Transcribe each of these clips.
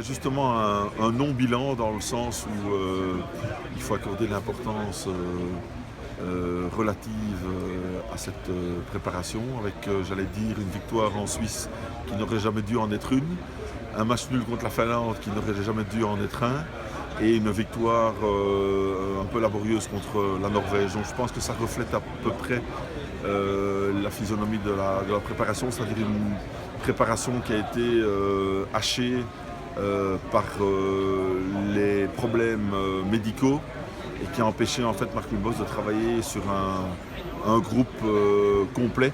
Justement, un non-bilan dans le sens où il faut accorder l'importance relative à cette préparation, avec, j'allais dire, une victoire en Suisse qui n'aurait jamais dû en être une, un match nul contre la Finlande qui n'aurait jamais dû en être un, et une victoire un peu laborieuse contre la Norvège. Donc je pense que ça reflète à peu près la physionomie de la préparation, c'est-à-dire une préparation qui a été hachée par les problèmes médicaux et qui a empêché en fait Marc Wilmots de travailler sur un groupe complet.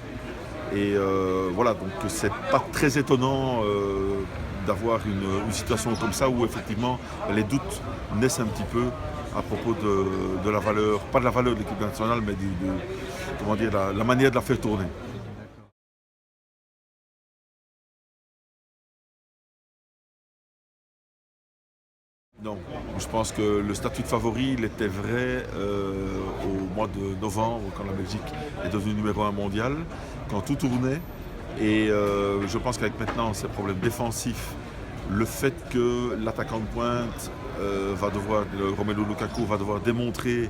Et voilà, donc c'est pas très étonnant d'avoir une situation comme ça où effectivement les doutes naissent un petit peu à propos de la valeur, pas de la valeur de l'équipe nationale, mais comment dire, la manière de la faire tourner. Non, je pense que le statut de favori, il était vrai au mois de novembre, quand la Belgique est devenue numéro un mondial, quand tout tournait. Et je pense qu'avec maintenant ces problèmes défensifs, le fait que l'attaquant de pointe Romelu Lukaku va devoir démontrer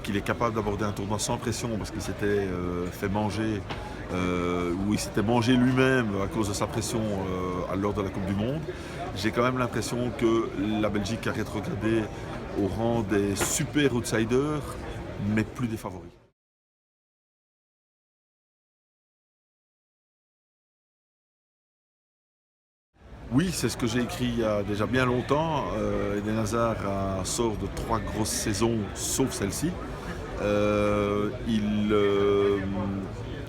qu'il est capable d'aborder un tournoi sans pression parce qu'il s'était fait manger, ou il s'était mangé lui-même à cause de sa pression lors de la Coupe du Monde. J'ai quand même l'impression que la Belgique a rétrogradé au rang des super outsiders, mais plus des favoris. Oui, c'est ce que j'ai écrit il y a déjà bien longtemps. Eden Hazard sort de 3 grosses saisons, sauf celle-ci.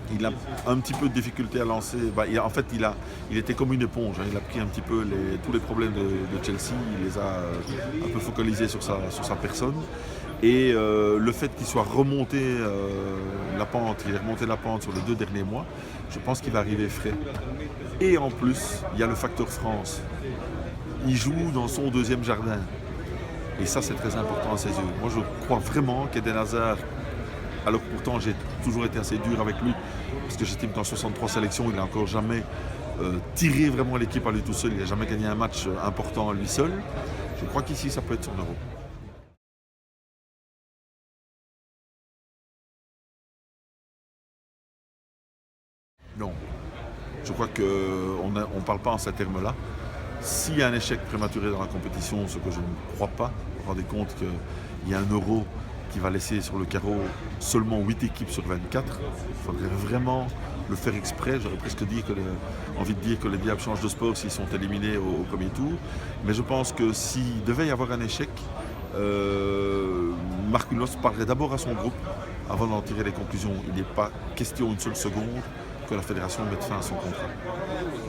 Il a un petit peu de difficulté à lancer. En fait, il était comme une éponge, hein. Il a pris un petit peu tous les problèmes de Chelsea, il les a un peu focalisés sur sa personne. Et le fait qu'il soit remonté la pente, il est remonté la pente sur les 2 derniers mois, je pense qu'il va arriver frais. Et en plus, il y a le facteur France. Il joue dans son deuxième jardin. Et ça, c'est très important à ses yeux. Moi, je crois vraiment qu'Eden Hazard, alors que pourtant j'ai toujours été assez dur avec lui, parce que j'estime qu'en 63 sélections, il n'a encore jamais tiré vraiment l'équipe à lui tout seul. Il n'a jamais gagné un match important à lui seul. Je crois qu'ici, ça peut être son euro. Non. Je crois qu'on ne parle pas en ces termes-là. S'il y a un échec prématuré dans la compétition, ce que je ne crois pas, vous vous rendez compte qu'il y a un euro qui va laisser sur le carreau seulement 8 équipes sur 24. Il faudrait vraiment le faire exprès. J'aurais presque envie de dire que les diables changent de sport s'ils sont éliminés au premier tour. Mais je pense que s'il devait y avoir un échec, Marc Wilmots parlerait d'abord à son groupe avant d'en tirer les conclusions. Il n'est pas question une seule seconde que la fédération mette fin à son contrat.